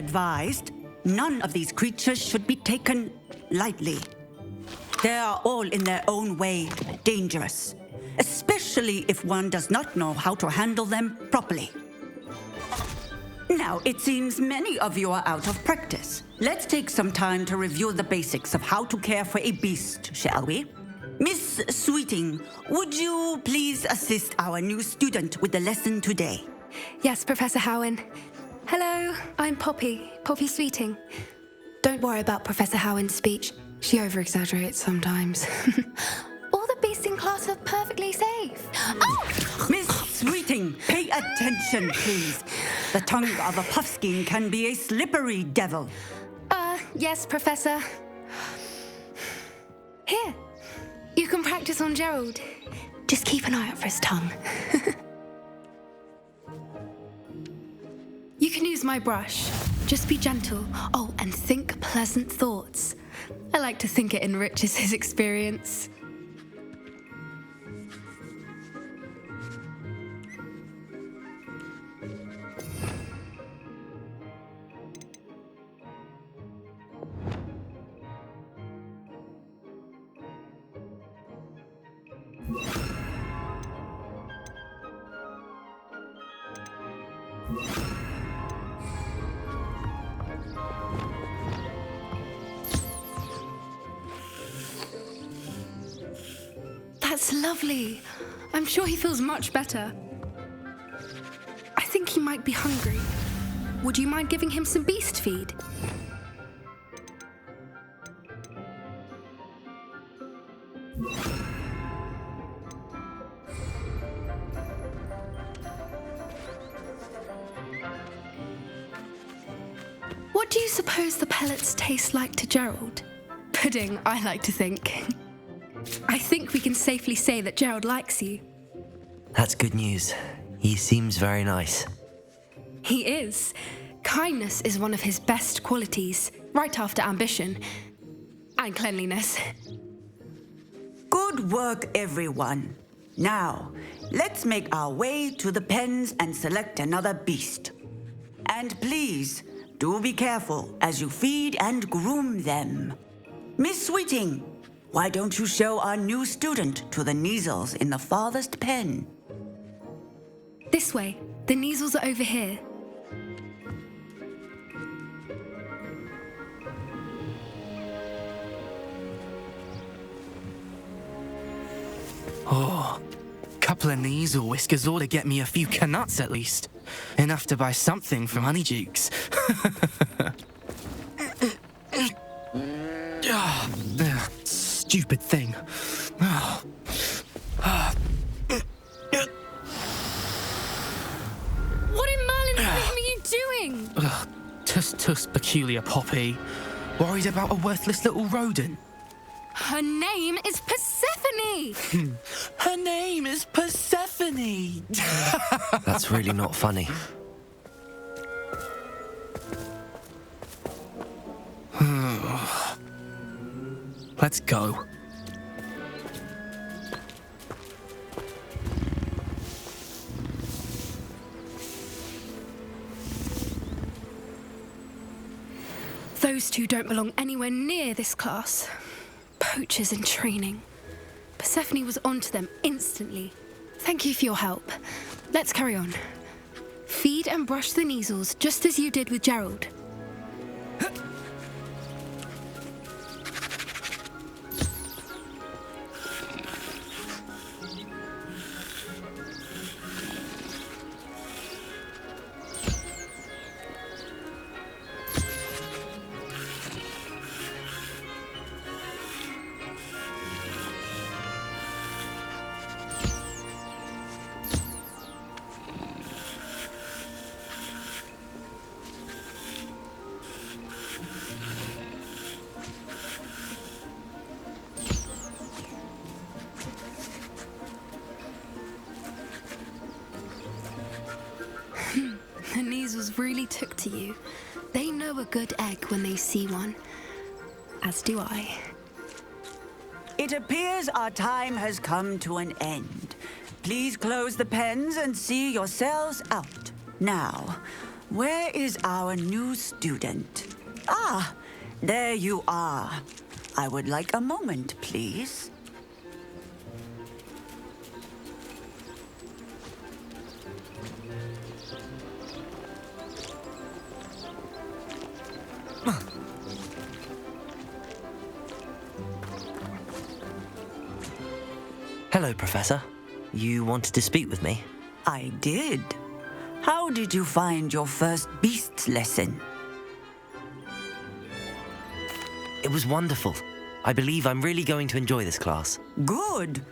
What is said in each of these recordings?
advised, none of these creatures should be taken lightly. They are all in their own way dangerous, especially if one does not know how to handle them properly. Now, it seems many of you are out of practice. Let's take some time to review the basics of how to care for a beast, shall we? Miss Sweeting, would you please assist our new student with the lesson today? Yes, Professor Howen. Hello, I'm Poppy Sweeting. Don't worry about Professor Howen's speech. She over-exaggerates sometimes. All the beasts in class are perfectly safe. Oh! Miss Sweeting, pay attention, please. The tongue of a puffskein can be a slippery devil. Yes, Professor. Here, you can practice on Gerald. Just keep an eye out for his tongue. You can use my brush. Just be gentle. Oh, and think pleasant thoughts. I like to think it enriches his experience. That's lovely. I'm sure he feels much better. I think he might be hungry. Would you mind giving him some beast feed? What do you suppose the pellets taste like to Gerald? Pudding, I like to think. I think we can safely say that Gerald likes you. That's good news. He seems very nice. He is. Kindness is one of his best qualities, right after ambition and cleanliness. Good work, everyone. Now, let's make our way to the pens and select another beast. And please, do be careful as you feed and groom them. Miss Sweeting, why don't you show our new student to the Neasels in the farthest pen? This way. The Neasels are over here. Oh, couple of Neasel whiskers ought to get me a few canuts at least. Enough to buy something from Honeydukes. Stupid thing. What in Merlin's name are you doing? Tuss, peculiar Poppy. Worried about a worthless little rodent. Her name is Persephone! Her name is Persephone! That's really not funny. Let's go. Those two don't belong anywhere near this class. Poachers in training. Persephone was onto them instantly. Thank you for your help. Let's carry on. Feed and brush the Neasels just as you did with Gerald. The Neasels really took to you. They know a good egg when they see one. As do I. It appears our time has come to an end. Please close the pens and see yourselves out. Now, Where is our new student? Ah, there you are. I would like a moment, please. Hello, Professor. You wanted to speak with me? I did. How did you find your first beasts lesson? It was wonderful. I believe I'm really going to enjoy this class. Good.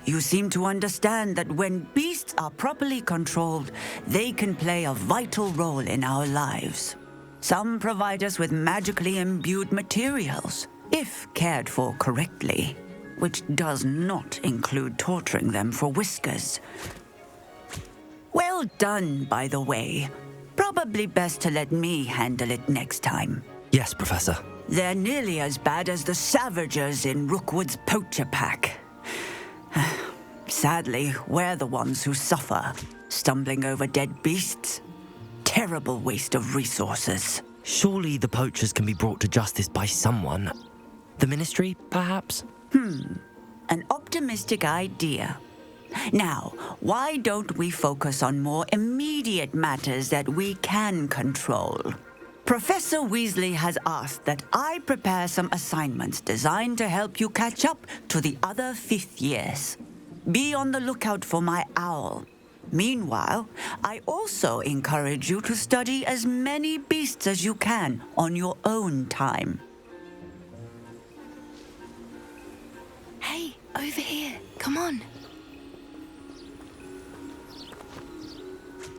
You seem to understand that when beasts are properly controlled, they can play a vital role in our lives. Some provide us with magically imbued materials, if cared for correctly, which does not include torturing them for whiskers. Well done, by the way. Probably best to let me handle it next time. Yes, Professor. They're nearly as bad as the Savagers in Rookwood's poacher pack. Sadly, we're the ones who suffer, stumbling over dead beasts. Terrible waste of resources. Surely the poachers can be brought to justice by someone. The Ministry, perhaps? An optimistic idea. Now, why don't we focus on more immediate matters that we can control? Professor Weasley has asked that I prepare some assignments designed to help you catch up to the other fifth years. Be on the lookout for my owl. Meanwhile, I also encourage you to study as many beasts as you can on your own time. Hey, over here. Come on.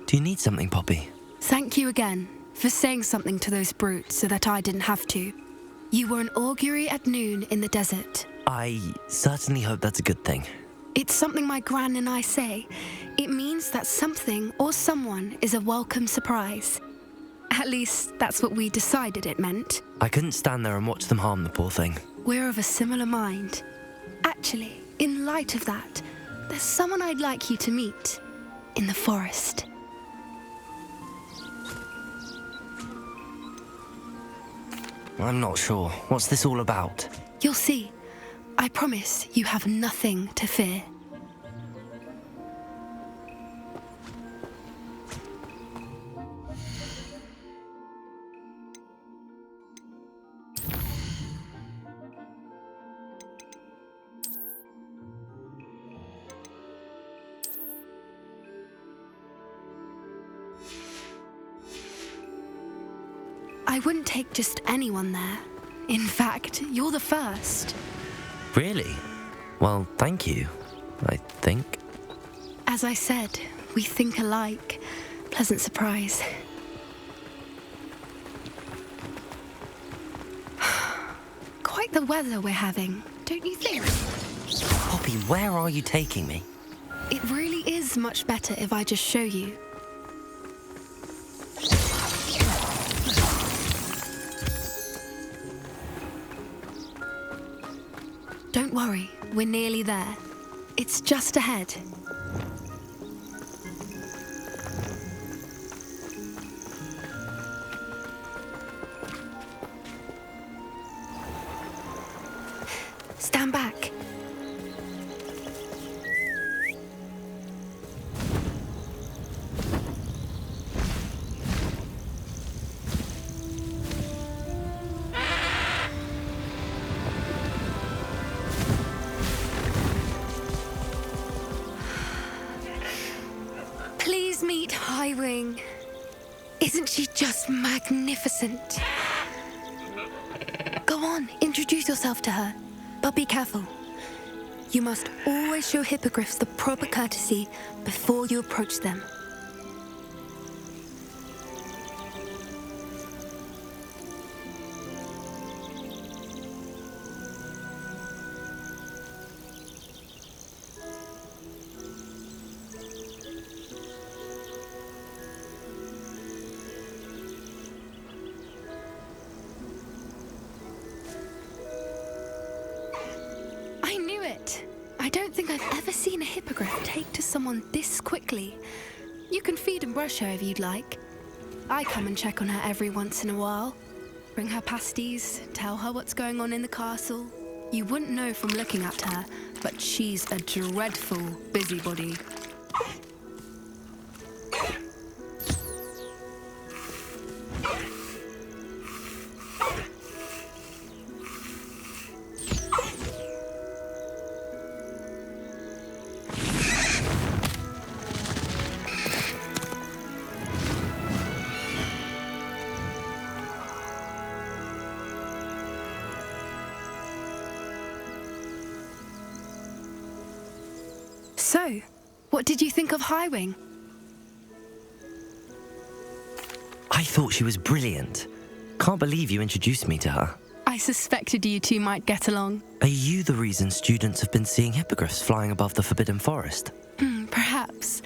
Do you need something, Poppy? Thank you again for saying something to those brutes so that I didn't have to. You were an augury at noon in the desert. I certainly hope that's a good thing. It's something my gran and I say. It means that something or someone is a welcome surprise. At least, that's what we decided it meant. I couldn't stand there and watch them harm the poor thing. We're of a similar mind. Actually, in light of that, there's someone I'd like you to meet in the forest. I'm not sure. What's this all about? You'll see. I promise you have nothing to fear. I wouldn't take just anyone there. In fact, you're the first. Really? Well, thank you, I think. As I said, we think alike. Pleasant surprise. Quite the weather we're having, don't you think? Poppy, where are you taking me? It really is much better if I just show you. Don't worry, we're nearly there. It's just ahead. Stand back. Please meet Highwing. Isn't she just magnificent? Go on, introduce yourself to her. But be careful. You must always show hippogriffs the proper courtesy before you approach them. I knew it. I don't think I've ever seen a hippogriff take to someone this quickly. You can feed and brush her if you'd like. I come and check on her every once in a while. Bring her pasties, tell her what's going on in the castle. You wouldn't know from looking at her, but she's a dreadful busybody. So, what did you think of Highwing? I thought she was brilliant. Can't believe you introduced me to her. I suspected you two might get along. Are you the reason students have been seeing hippogriffs flying above the Forbidden Forest? Perhaps.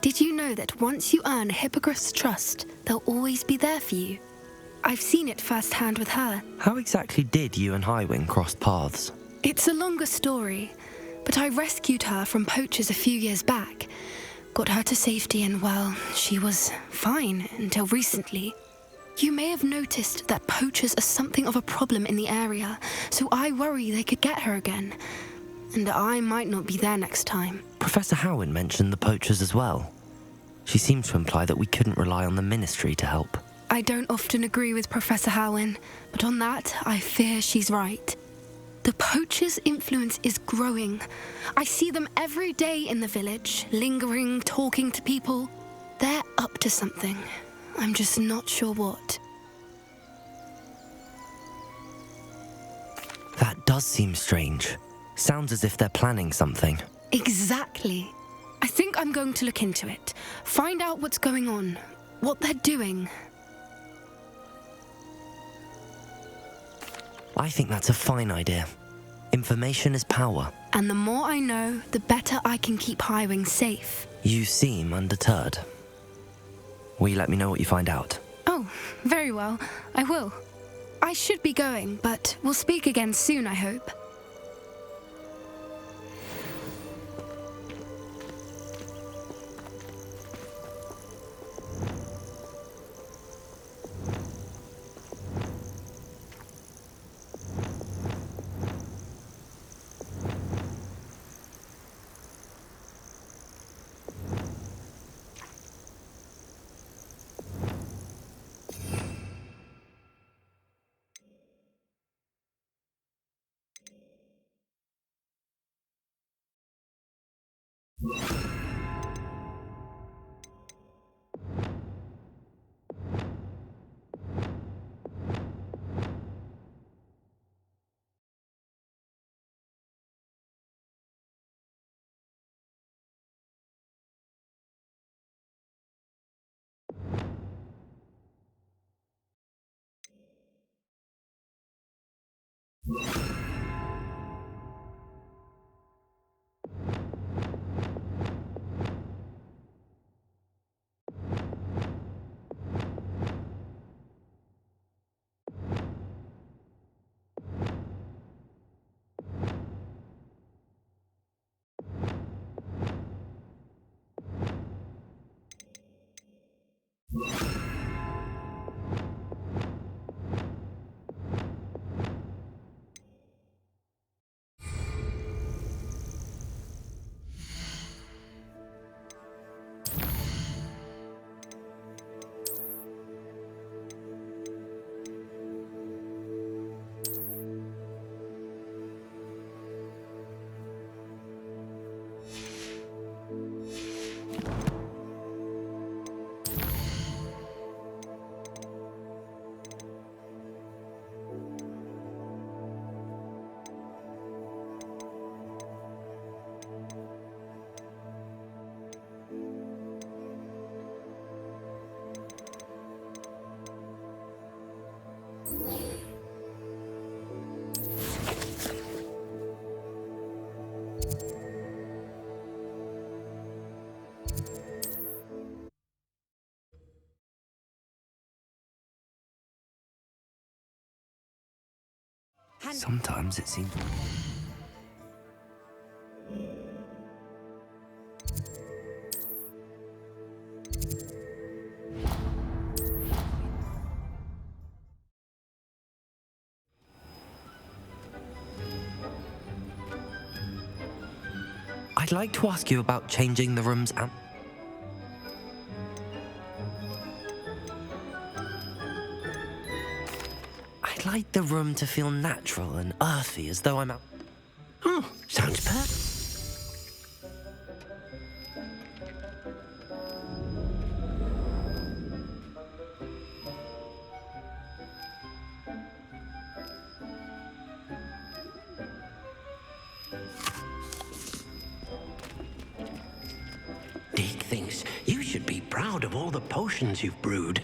Did you know that once you earn a hippogriff's trust, they'll always be there for you? I've seen it firsthand with her. How exactly did you and Highwing cross paths? It's a longer story, but I rescued her from poachers a few years back. Got her to safety and, well, she was fine until recently. You may have noticed that poachers are something of a problem in the area, so I worry they could get her again. And I might not be there next time. Professor Howin mentioned the poachers as well. She seemed to imply that we couldn't rely on the Ministry to help. I don't often agree with Professor Howin, but on that, I fear she's right. The poachers' influence is growing. I see them every day in the village, lingering, talking to people. They're up to something. I'm just not sure what. That does seem strange. Sounds as if they're planning something. Exactly. I think I'm going to look into it. Find out what's going on, what they're doing. I think that's a fine idea. Information is power. And the more I know, the better I can keep Highwing safe. You seem undeterred. Will you let me know what you find out? Oh, very well. I will. I should be going, but we'll speak again soon, I hope. Sometimes it seems... I'd like to ask you about changing the room's I'd like the room to feel natural and earthy, as though I'm out. Oh, sounds perfect. Deke thinks you should be proud of all the potions you've brewed.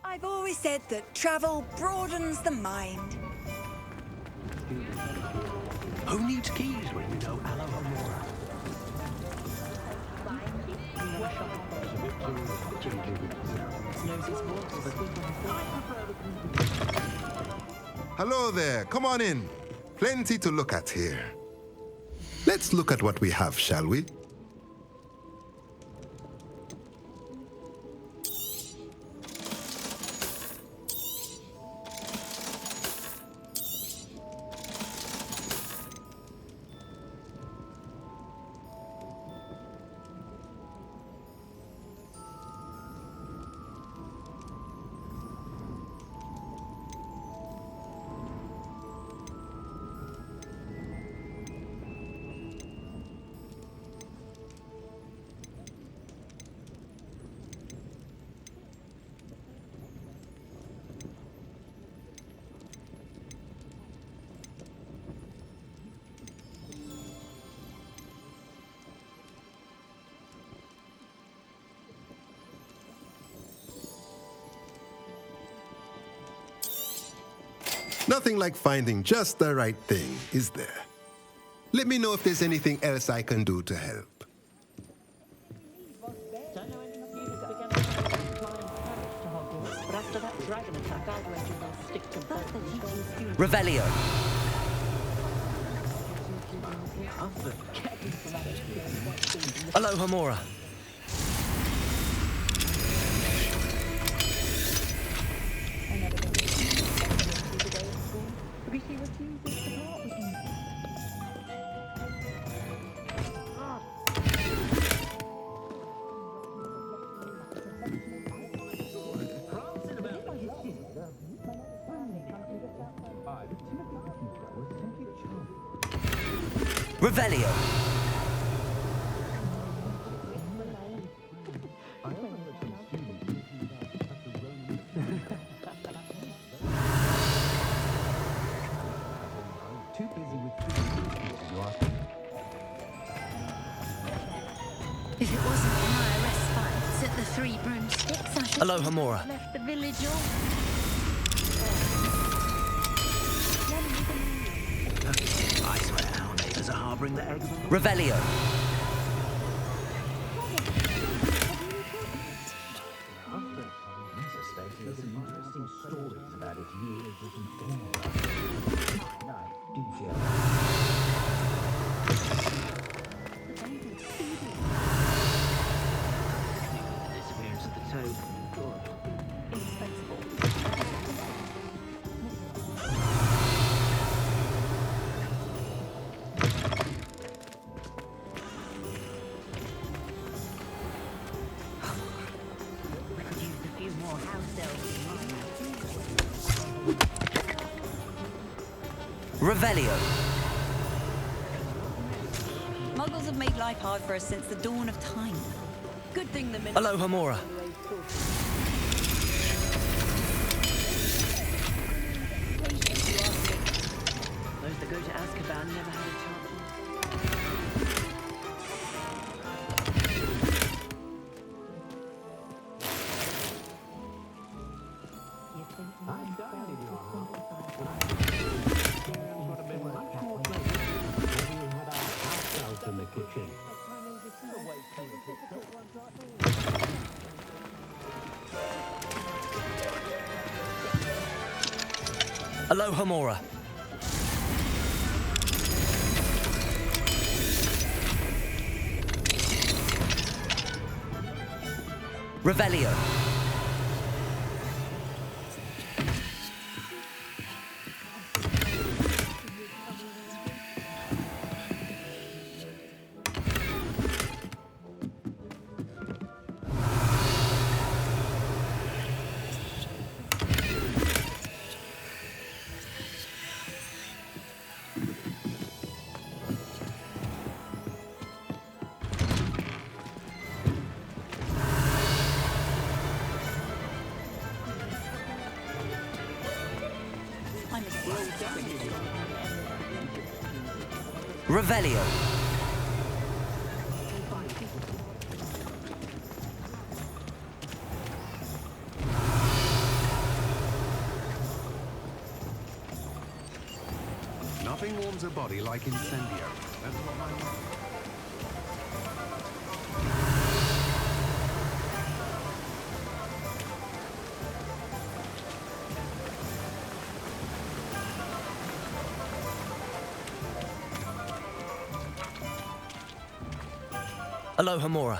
I've always said that travel broadens the mind. Who needs keys when you know Alohomora? Hello there, come on in. Plenty to look at here. Let's look at what we have, shall we? Nothing like finding just the right thing, is there? Let me know if there's anything else I can do to help. Don't know anything of you that began to Hogwarts, but after that dragon attack, I'd wager they'll stick to both. Revelio. Alohomora. Revelio. If it wasn't for my arrest fights at the Three Broomsticks, I should Aloha Mora. have left the village all. I swear our neighbors are harboring the eggs. Revelio. Interesting stories about its years disappearance of the toad. We could use a few more house elves. Revelio. Muggles have made life hard for us since the dawn of time. Good thing the minister... Aloha Mora. Those that go to Azkaban never had a chance. In the kitchen. Aloha Mora. Revelio. I miss the old days. Revelio. Nothing warms a body like incendio. That's what my mom... Aloha Mora.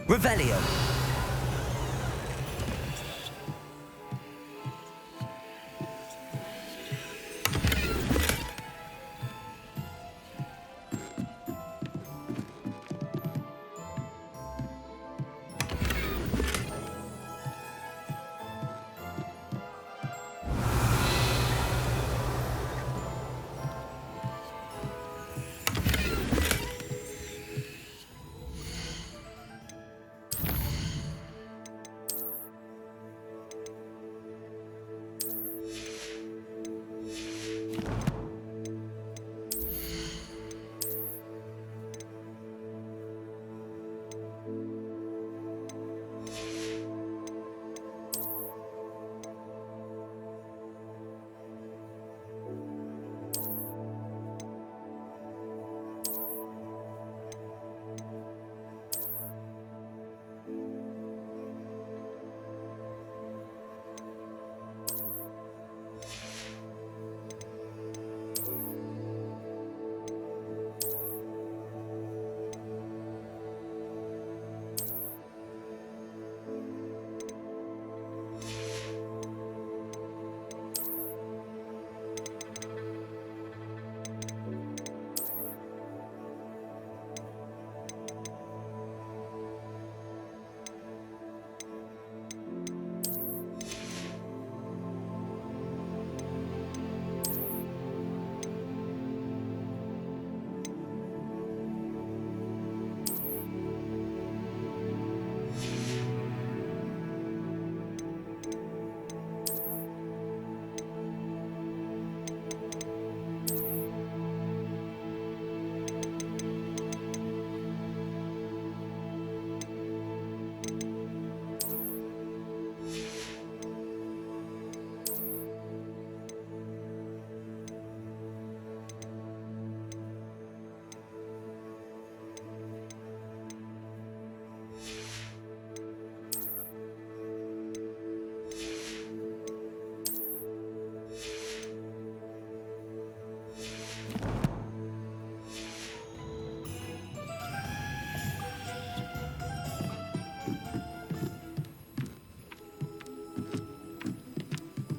Revelio.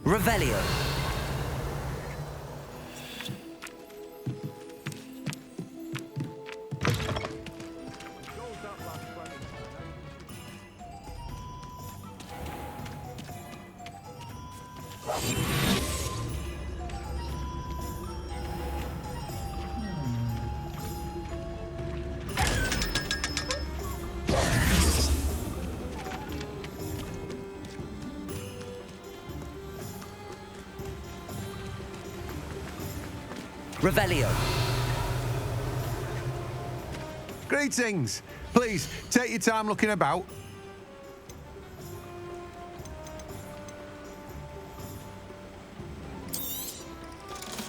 Revelio. Revelio. Greetings. Please, take your time looking about.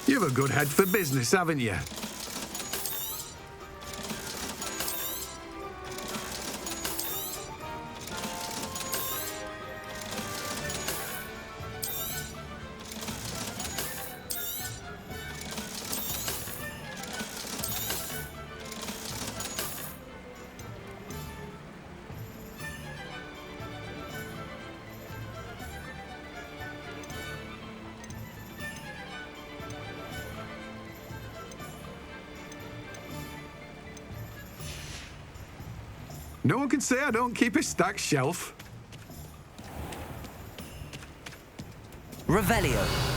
You've a good head for business, haven't you? No one can say I don't keep a stacked shelf. Revelio.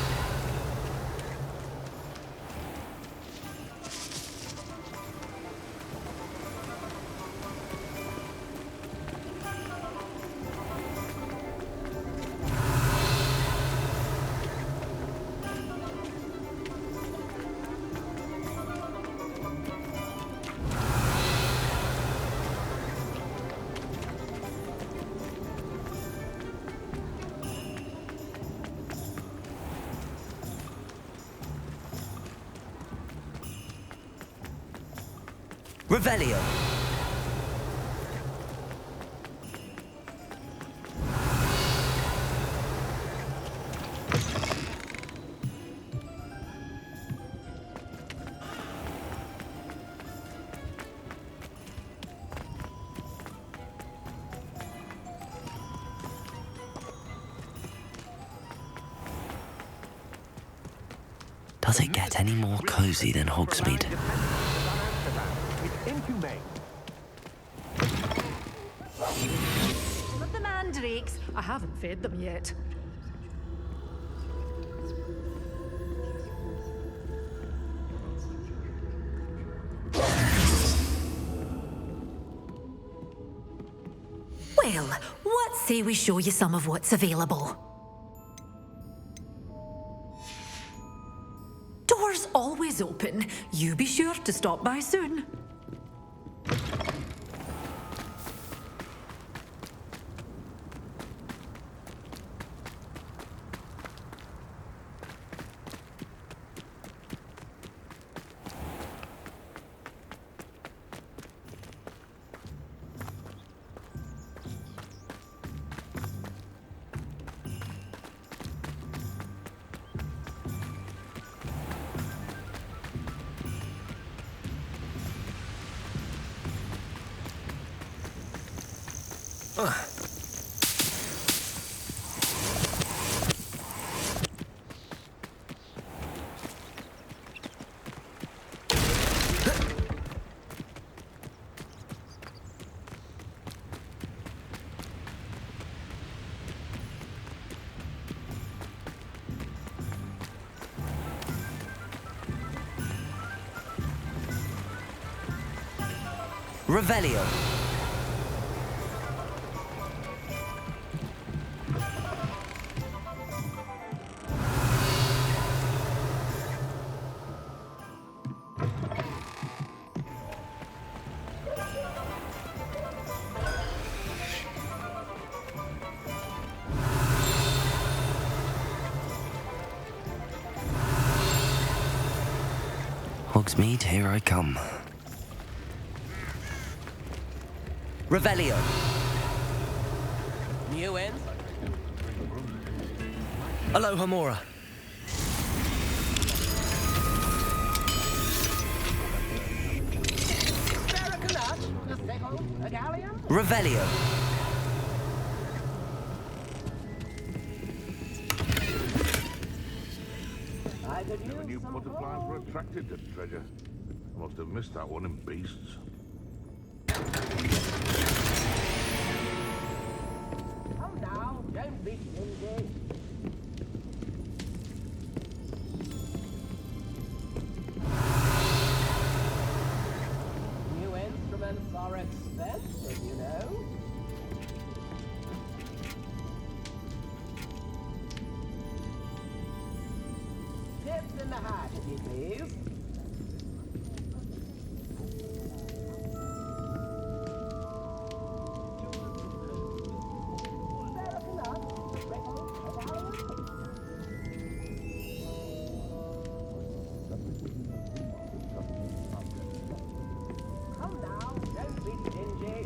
Revelio. Does it get any more cozy than Hogsmeade? But the mandrakes, I haven't fed them yet. Well, what say we show you some of what's available? Doors always open. You be sure to stop by soon. Revelio. Hogsmeade, here I come. Revelio. New end. Aloha Mora. Revelio. Multiplying for attracted to treasure. I must have missed that one in beasts. Come now, don't be stingy. New instruments are expensive, you know. Tips in the hat, if you please. Come now, don't be stingy.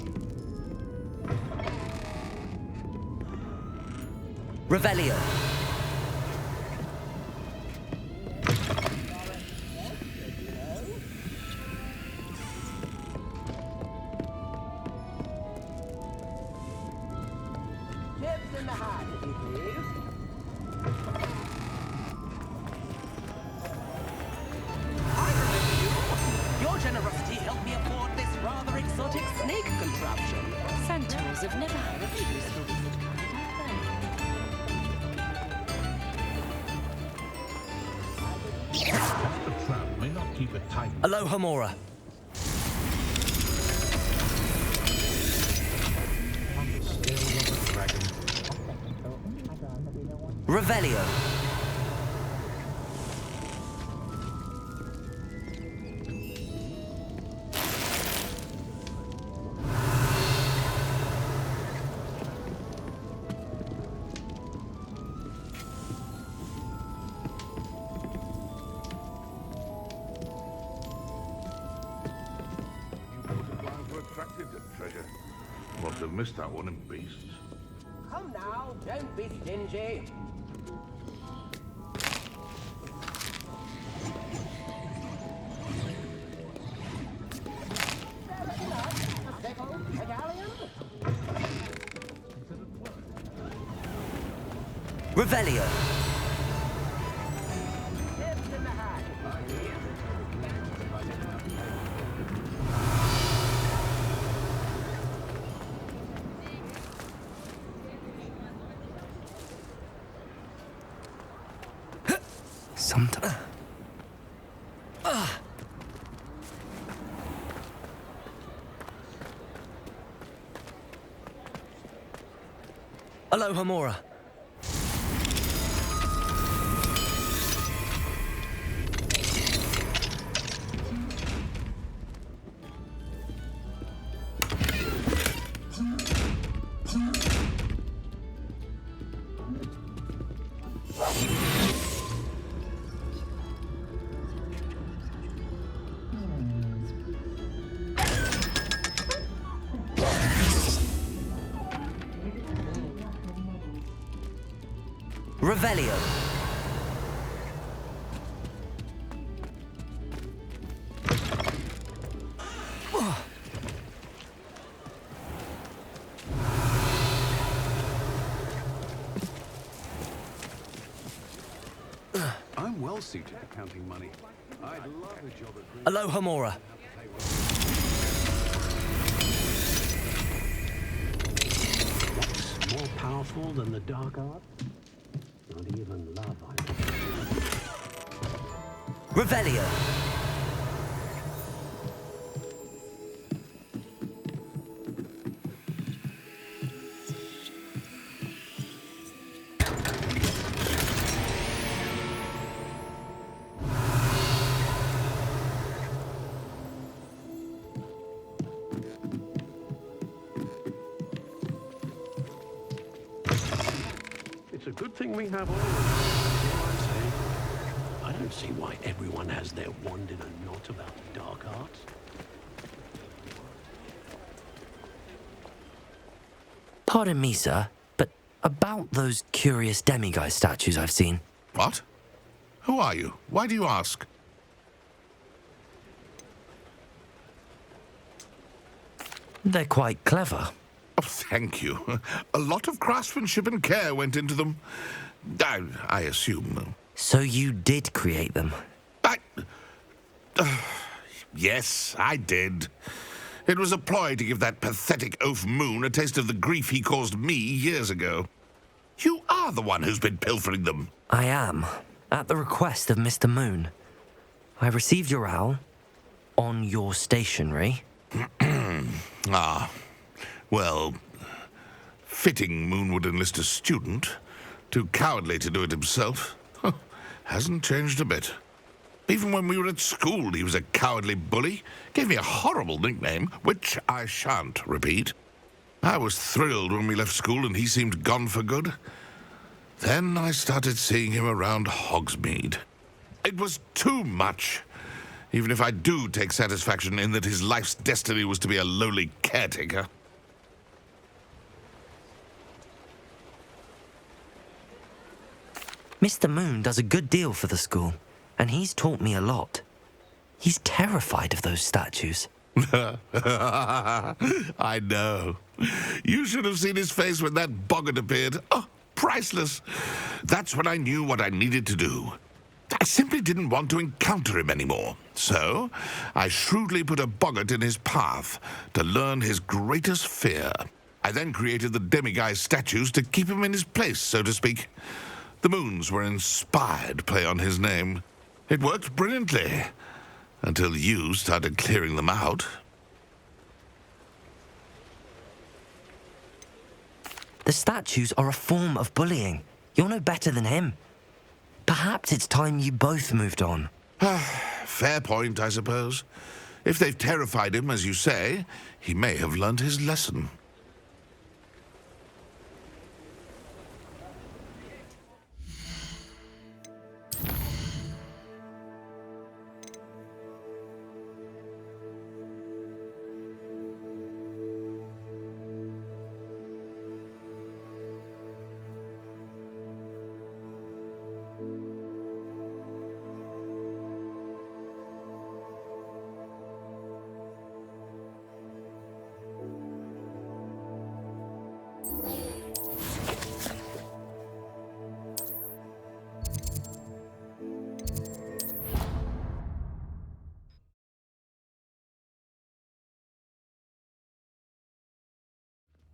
Revelio. Tips in the hat, if you please. I remember you. Your generosity helped me afford this rather exotic snake contraption. Centaurs have never had a use for wizard kind, have The trap may not keep it tight. Aloha Mora. On the scales of a dragon. Revelio. Multiplying for attracted to treasure. Must have missed that one in beasts. Come now, don't be stingy. Fair enough. A pickle, a galleon. Revelio. Tips in the hat, if you please. Sometimes. Aloha Mora. Revelio. I'm well suited to counting money. I'd love a job at Aloha Mora. What's more powerful than the dark arts? Not even love, I think. Revelio. It's a good thing we have all of this. You know what I'm saying? I don't see why everyone has their wand in a knot about the dark arts. Pardon me, sir, but about those curious demiguise statues I've seen. What? Who are you? Why do you ask? They're quite clever. Oh, thank you. A lot of craftsmanship and care went into them. I assume. So you did create them? Yes, I did. It was a ploy to give that pathetic oaf Moon a taste of the grief he caused me years ago. You are the one who's been pilfering them. I am, at the request of Mr. Moon. I received your owl on your stationery. Ah, well, fitting Moon would enlist a student. Too cowardly to do it himself. Hasn't changed a bit. Even when we were at school, he was a cowardly bully. Gave me a horrible nickname, which I shan't repeat. I was thrilled when we left school and he seemed gone for good. Then I started seeing him around Hogsmeade. It was too much. Even if I do take satisfaction in that his life's destiny was to be a lowly caretaker. Mr. Moon does a good deal for the school, and he's taught me a lot. He's terrified of those statues. I know. You should have seen his face when that boggart appeared. Oh, priceless. That's when I knew what I needed to do. I simply didn't want to encounter him anymore. So, I shrewdly put a boggart in his path to learn his greatest fear. I then created the demiguise statues to keep him in his place, so to speak. The moons were inspired play on his name. It worked brilliantly, until you started clearing them out. The statues are a form of bullying. You're no better than him. Perhaps it's time you both moved on. Fair point, I suppose. If they've terrified him, as you say, he may have learned his lesson.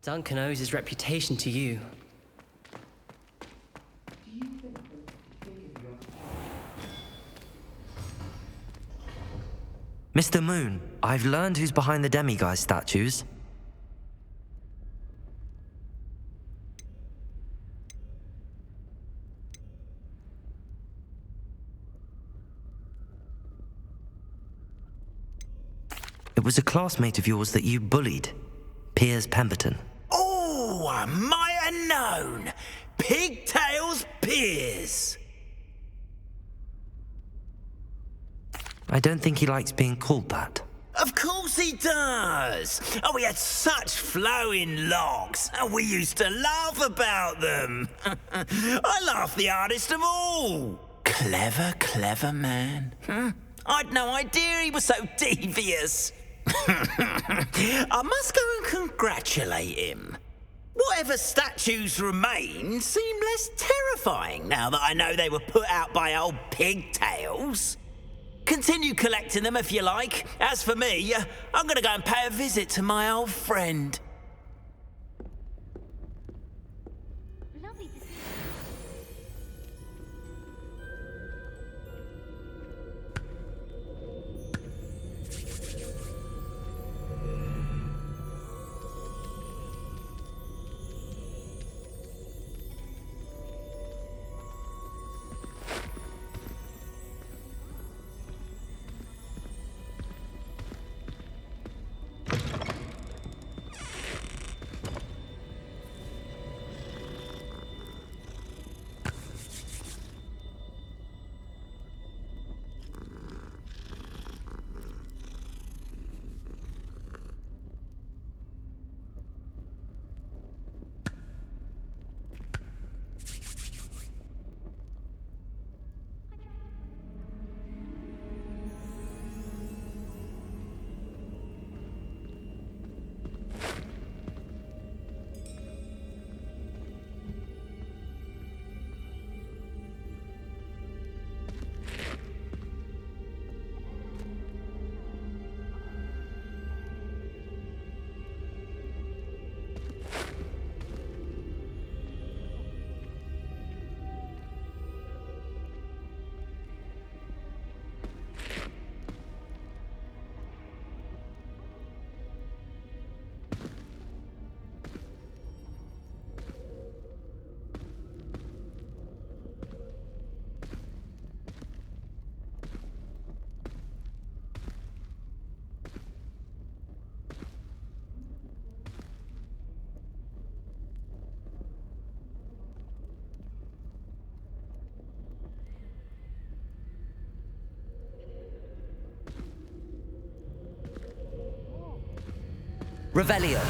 Duncan owes his reputation to you. Mr. Moon, I've learned who's behind the demiguise statues. It was a classmate of yours that you bullied, Piers Pemberton. Oh, I might have known. Pigtails Piers. I don't think he likes being called that. Of course he does. Oh, he had such flowing locks, and we used to laugh about them. I laughed the hardest of all. Clever, clever man. I'd no idea he was so devious. I must go and congratulate him. Whatever statues remain seem less terrifying now that I know they were put out by old pigtails. Continue collecting them if you like. As for me, I'm going to go and pay a visit to my old friend. Revelio.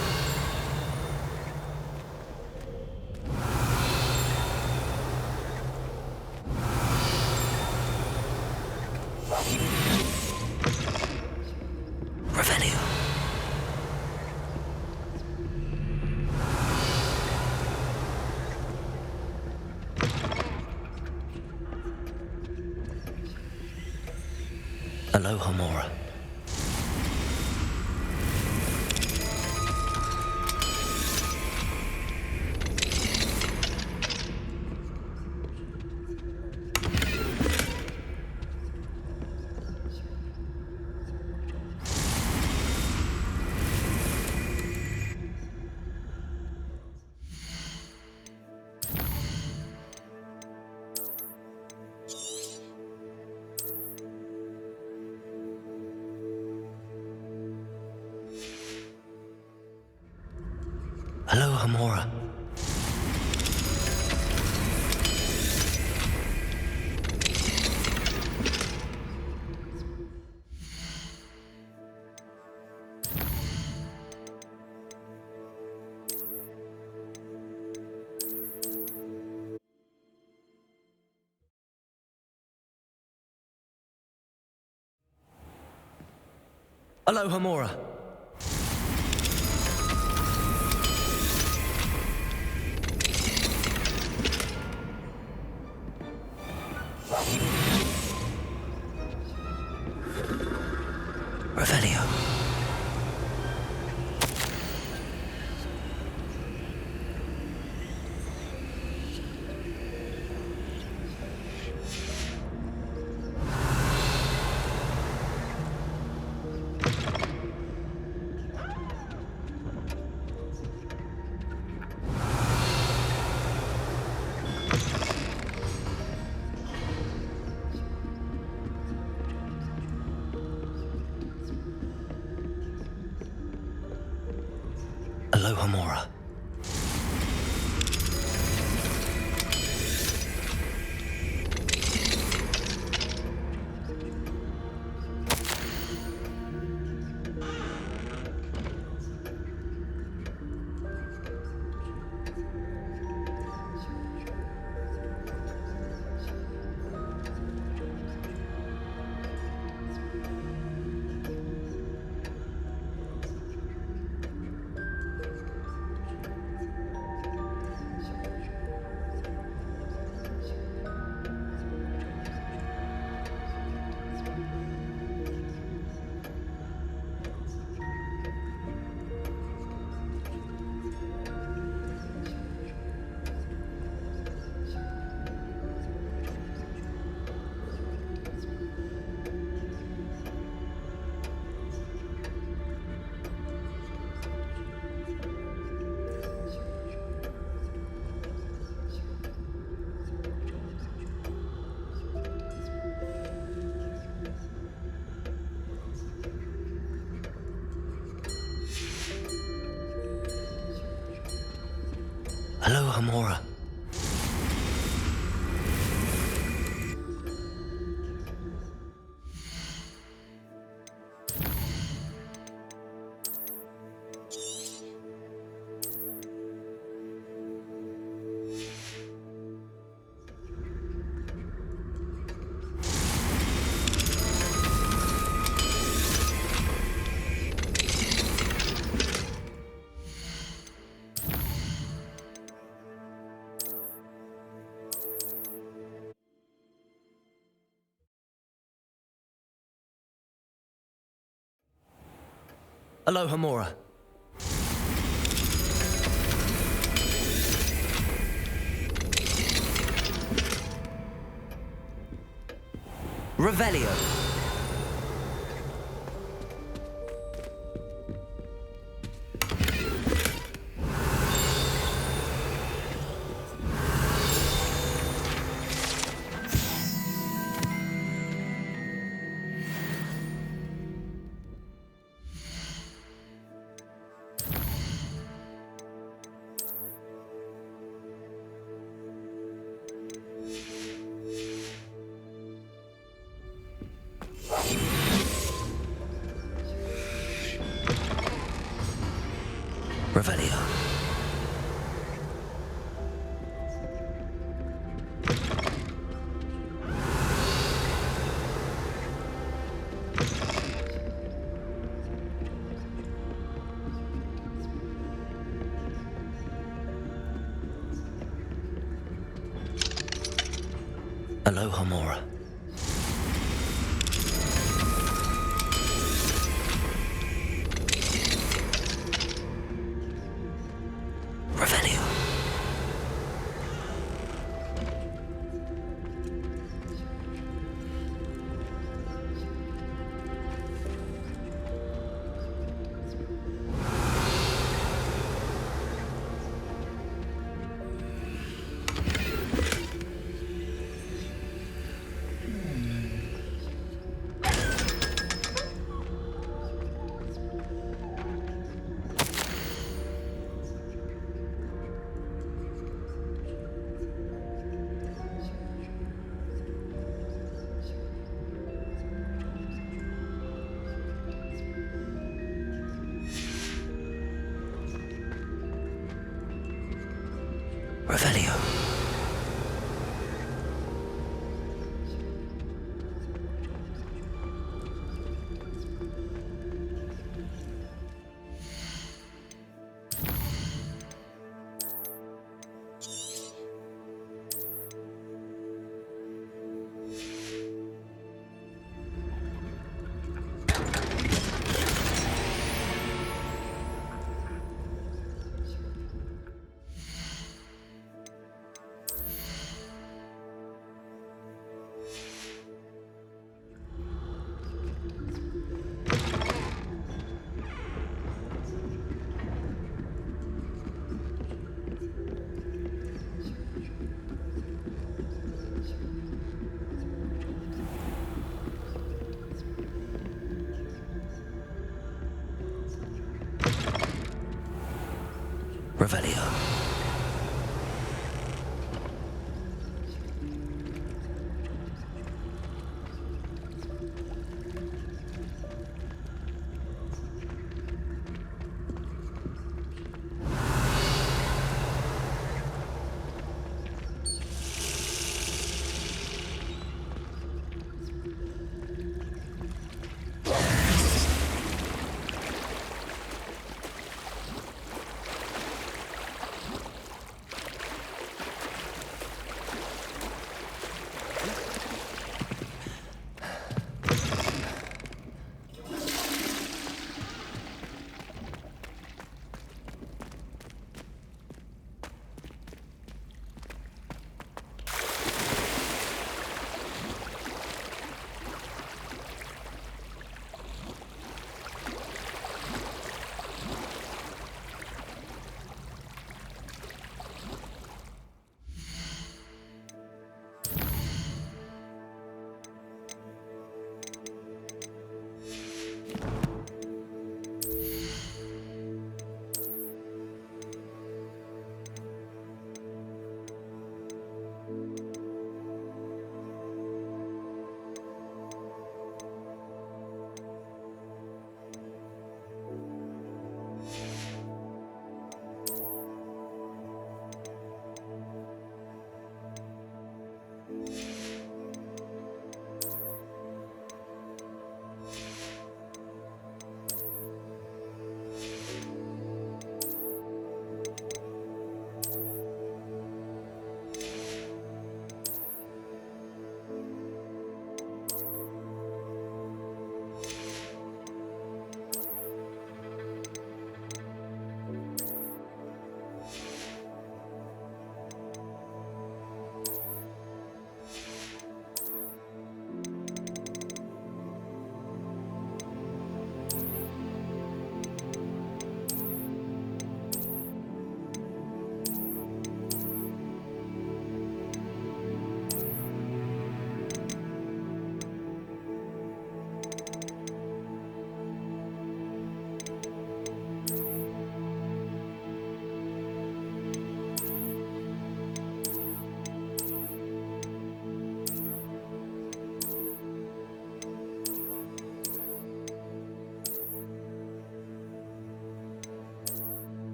Revelio. Aloha Mora. Aloha Mora. Aloha Mora. Revelio. Aloha Mora. Aloha Mora. Aloha Mora. Revelio. Aloha, Mora. Revelio. Revelio. Revelio.